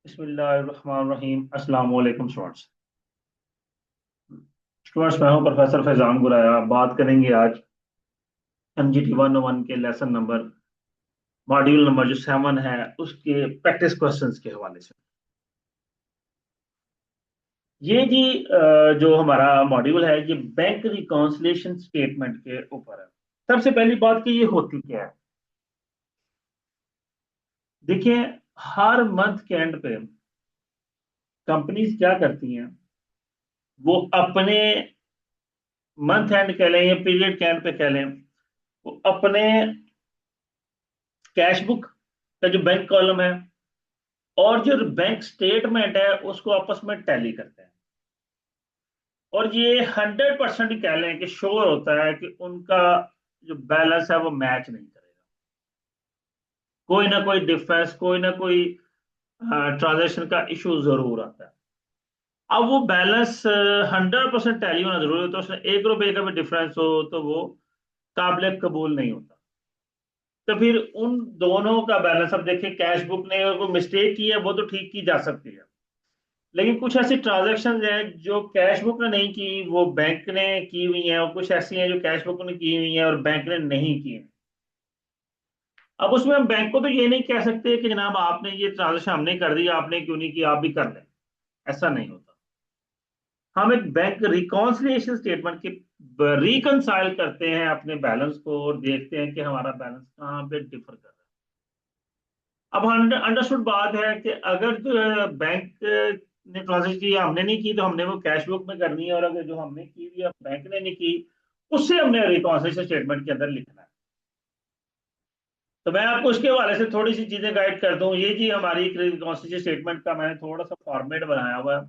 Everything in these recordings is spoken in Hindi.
बिस्मिल्लाहिर्रहमानिर्रहीम। अस्सलाम वालेकुम स्टूडेंट्स। मैं हूं प्रोफेसर फैजान गुराया। बात करेंगे आज MGT 101 के लेसन नंबर मॉड्यूल नंबर जो 7 है उसके प्रैक्टिस क्वेश्चंस के हवाले से। ये जी जो हमारा मॉड्यूल है ये बैंक रिकॉन्सिलिएशन स्टेटमेंट के ऊपर है। सबसे पहली बात कि ये होती क्या है। देखिए, हर मंथ के एंड पे कंपनीज क्या करती हैं, वो अपने मंथ एंड कह लें या पीरियड के एंड पे कह लें, वो अपने कैश बुक का जो बैंक कॉलम है और जो बैंक स्टेटमेंट है उसको आपस में टैली करते हैं। और ये 100% कह लें कि श्योर होता है कि उनका जो बैलेंस है वो मैच नहीं करेगा। कोई ना कोई डिफरेंस, कोई ना कोई ट्रांजेक्शन का इशू जरूर आता है। अब वो बैलेंस 100% टैली होना जरूरी होता है। उसमें 1 रुपए का भी डिफरेंस हो तो वो काबिल कबूल नहीं होता। तो फिर उन दोनों का बैलेंस, अब देखिए कैश बुक ने अगर कोई मिस्टेक की है वो तो ठीक की जा सकती है, लेकिन कुछ ऐसी ट्रांजैक्शन हैं जो कैश बुक ने नहीं की वो बैंक ने की हुई हैं, और कुछ ऐसी हैं जो कैश बुक ने की हुई हैं और बैंक ने नहीं की हैं। अब उसमें हम बैंक को तो ये नहीं कह सकते कि जनाब आपने ये ट्रांजेक्शन हमने कर दी, आपने क्यों नहीं की, आप भी कर लें। ऐसा नहीं होता। हम एक बैंक रिकॉन्सिलिएशन स्टेटमेंट की रिकनसाइल करते हैं अपने बैलेंस को और देखते हैं कि हमारा बैलेंस कहाँ पे डिफर कर रहा है। अब अंडरस्टूड बात है कि अगर जो बैंक ने ट्रांजेक्शन की हमने नहीं की तो हमने वो कैश बुक में करनी है, और अगर जो हमने की हुई बैंक ने नहीं की उससे हमने रिकॉन्सिलिएशन स्टेटमेंट के अंदर लिखना है। तो मैं आपको उसके हवाले से थोड़ी सी चीजें गाइड कर दूं। ये जी हमारी रिकॉन्सिलिएशन स्टेटमेंट का मैंने थोड़ा सा फॉर्मेट बनाया हुआ है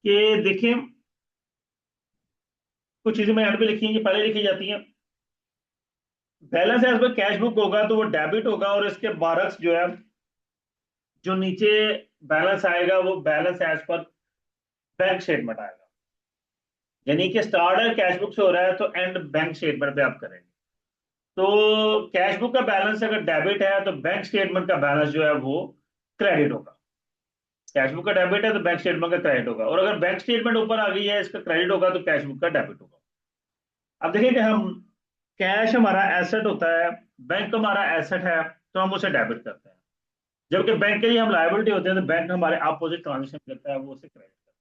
कि देखिए, कुछ चीजें मैं एंड पे लिखी हैं, ये पहले लिखी जाती हैं। Balance as per cash book होगा तो वो डेबिट होगा, और इसके बारक्स जो है, जो नीचे बैलेंस आएगा वो balance as per bank statement आएगा। यानी कि स्टार्ट कैश बुक से हो रहा है तो एंड बैंक स्टेटमेंट पे आप करेंगे। तो कैश बुक का बैलेंस अगर डेबिट है तो बैंक स्टेटमेंट का बैलेंस जो है वो क्रेडिट होगा। कैश बुक का डेबिट है तो बैंक स्टेटमेंट का क्रेडिट होगा, और अगर बैंक स्टेटमेंट ऊपर आ गई है इसका क्रेडिट होगा तो कैश बुक का डेबिट होगा। अब देखिए कि हम, कैश हमारा एसेट होता है, बैंक हमारा एसेट है, तो हम उसे डेबिट करते हैं। जबकि बैंक के लिए हम लायबिलिटी होते हैं तो बैंक हमारे अपोजिट ट्रांजेक्शन करता है, वो उसे क्रेडिट करता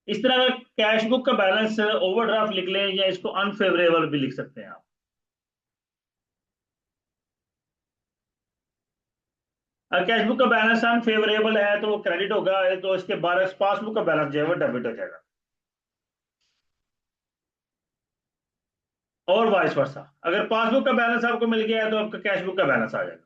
है। इस तरह का कैश बुक का बैलेंस ओवरड्राफ्ट लिख लें या इसको अनफेवरेबल भी लिख सकते हैं आप। कैश बुक का बैलेंस अनफेवरेबल है तो वो क्रेडिट होगा, तो इसके बाद पासबुक का बैलेंस जो है वो डेबिट हो जाएगा, और वाइस वर्सा। अगर पासबुक का बैलेंस आपको मिल गया है तो आपका कैश बुक का बैलेंस आ जाएगा।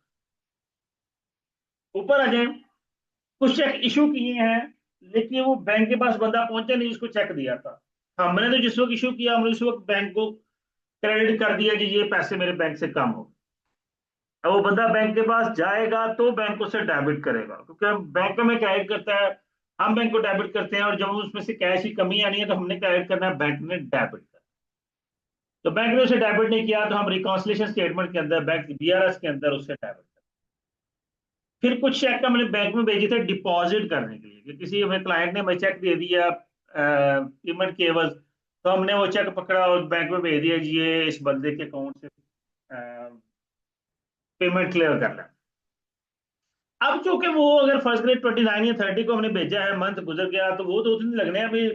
ऊपर आ जाए, कुछ चेक इशू किए हैं लेकिन वो बैंक के पास बंदा पहुंचा नहीं जिसको चेक दिया था। हमने तो जिस वक्त इशू किया हमने उस वक्त बैंक को क्रेडिट कर दिया कि ये पैसे मेरे बैंक से कम हो। अब वो बंदा बैंक के पास जाएगा तो बैंक उसे डेबिट करेगा, क्योंकि बैंक में क्रेडिट करता है, हम बैंक को डेबिट करते हैं, और जब उसमें से कैश की कमी आनी है तो हमने क्रेडिट करना है, बैंक ने डेबिट करना। तो बैंक ने उसे डेबिट नहीं किया तो हम रिकॉन्सिलिएशन स्टेटमेंट के अंदर बैंक BRS के अंदर उसे डेबिट। फिर कुछ चेक हमने बैंक में भेजे थे डिपॉजिट करने के लिए, कि किसी हमें क्लाइंट ने हमें चेक दे दिया पेमेंट के एवज, तो हमने वो चेक पकड़ा और बैंक में भेज दिया जी ये इस बंदे के अकाउंट से पेमेंट क्लियर करना है। अब चूंकि वो अगर फर्स्ट ग्रेड 29 या 30 को हमने भेजा है, मंथ गुजर गया, तो वो 2 दिन लगने हैं अभी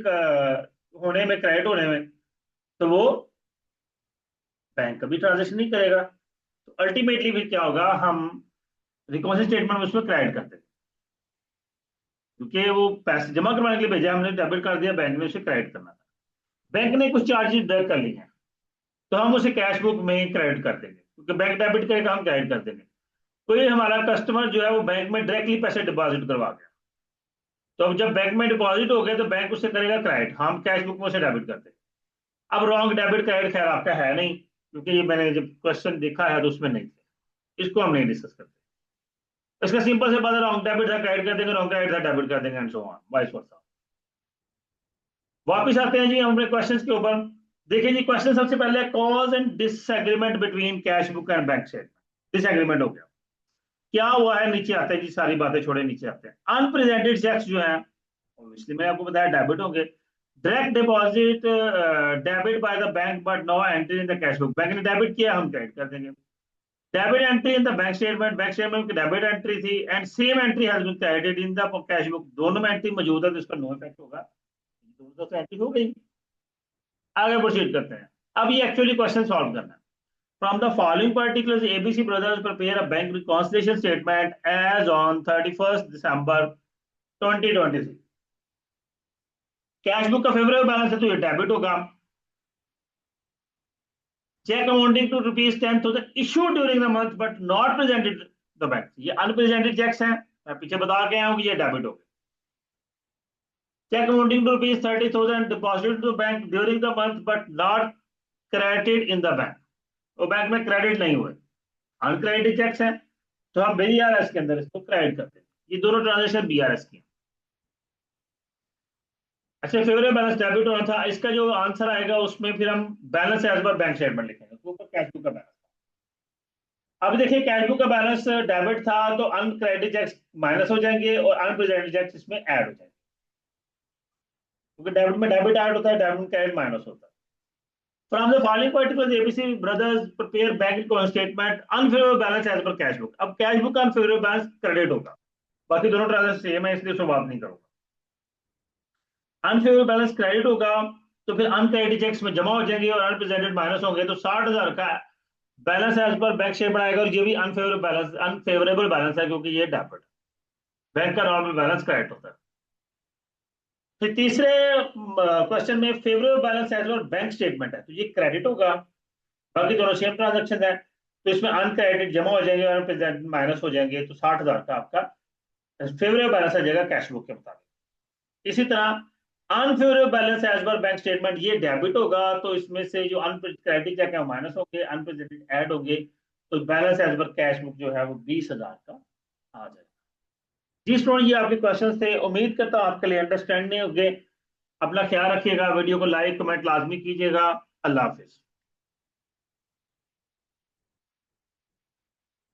होने में, क्रेडिट होने में, तो वो बैंक कभी ट्रांजेक्शन नहीं करेगा। तो अल्टीमेटली फिर क्या होगा, हम रिकॉन्सिलिएशन स्टेटमेंट में उसमें क्रेडिट करते हैं, क्योंकि वो पैसे जमा करवाने के लिए भेजा हमने, डेबिट कर दिया, बैंक में उसे क्रेडिट करना था। बैंक ने कुछ चार्जेस डिडक्ट कर लिए हैं तो हम उसे कैश बुक में क्रेडिट कर देंगे, क्योंकि बैंक डेबिट करेगा हम क्रेडिट कर देंगे। कोई हमारा कस्टमर जो है वो बैंक में डायरेक्टली पैसे डिपॉजिट करवा गया, तो अब जब बैंक में डिपॉजिट हो गया तो बैंक उससे करेगा क्रेडिट, हम कैश बुक में उसे डेबिट कर देंगे। अब रॉन्ग डेबिट क्रेडिट खैर आपका है नहीं, क्योंकि ये मैंने जब क्वेश्चन देखा है तो उसमें नहीं थे, इसको हम नहीं डिस्कस करते। इसका सिंपल से बात है, रॉन्ग डेबिट था क्रेडिट कर देंगे, रॉन्ग क्रेडिट था डेबिट कर देंगे, and so on vice versa. वापिस आते हैं जी हम अपने क्वेश्चंस के ऊपर। देखिए जी, क्वेश्चन सबसे पहले cause and disagreement between cash book and bank statement. Disagreement हो गया क्या हुआ है नीचे आते हैं जी, सारी बातें छोड़े नीचे आते हैं। अनप्रेजेंटेड चेक्स जो है ऑब्वियसली मैंने आपको बताया डेबिट होंगे। Direct deposit debit by the bank but no entry in the cash book, bank ने डेबिट किया हम क्रेडिट कर देंगे। Debit entry in the bank statement की डेबिट एंट्री थी and same entry has been credited in the cash book, दोनों में एंट्री मौजूद है तो इसका नो इफेक्ट होगा, दोनों तो एंट्री हो गई। आगे प्रोसीड करते हैं। अब ये एक्चुअली क्वेश्चन सॉल्व करना है। From the following particulars, ABC Brothers prepare a bank reconciliation statement as on 31st December 2023। Cash book का फेवरेबल बैलेंस है तो ये डेबिट होगा। Cheque amounting to ₹10,000 issue during the month but not presented the bank, ये अनप्रेजेंटेड चेक्स हैं, मैं पीछे बता के आया हूं कि ये डेबिट हो गए। Cheque amounting to ₹30,000 deposit to bank during the month but not credited in the bank, वो बैंक में क्रेडिट नहीं हुए, अनक्रेडिटेड चेक्स हैं तो हम बीआरएस के अंदर इसको क्रेडिट करते हैं। ये दोनों ट्रांजेक्शन बीआरएस की। अच्छा, फेवरेबल बैलेंस डेबिट होना था, इसका जो आंसर आएगा उसमें फिर हम balance as per bank statement लिखेंगे, तो ऊपर कैश बुक का बैलेंस। अब देखिए कैश बुक का बैलेंस डेबिट था तो अनक्रेडिटेड चेक्स माइनस हो जाएंगे और अनप्रेजेंटेड चेक्स इसमें ऐड हो जाएंगे, क्योंकि डेबिट में डेबिट ऐड होता है, डेबिट में क्रेडिट माइनस होता है। From the following particulars ABC brothers prepare bank statement unfavourable balance as per cash book. अब कैश बुक का अनफेवरेबल बैलेंस क्रेडिट होगा, बाकी दोनों ट्रांजेक्शन सेम है इसलिए उसमें बात नहीं करूंगा। अनफेवरेबल बैलेंस क्रेडिट होगा तो फिर अनक्रेडिटेड चेक्स में जमा हो जाएंगे और अनप्रेजेंटेड माइनस होंगे, तो 60,000 का balance as per bank statement आएगा और ये भी अनफेवरेबल बैलेंस है क्योंकि ये डेबिट, बैंक का नॉर्मल बैलेंस क्रेडिट होता है। फिर तीसरे क्वेश्चन में favourable balance as per bank statement है तो ये क्रेडिट होगा, बाकी दोनों सेम ट्रांजेक्शन है तो इसमें अनक्रेडिटेड जमा हो जाएंगे और अनप्रेजेंटेड माइनस हो जाएंगे, तो 60,000 का आपका फेवरेबल बैलेंस आ जाएगा कैश बुक के मुताबिक। इसी तरह unfavourable balance as per bank statement ये डेबिट होगा तो इसमें से जो अनक्रेडिटेड चेक है वो माइनस होंगे, अनप्रेजेंटेड ऐड होंगे, तो balance as per cash book जो है वो 20,000 का आ जाएगा। जी स्टूडेंट, ये आपके क्वेश्चन थे, उम्मीद करता हूँ आपके लिए अंडरस्टैंडिंग हो गए। अपना ख्याल रखिएगा, वीडियो को लाइक कमेंट लाजमी कीजिएगा। अल्लाह हाफिज।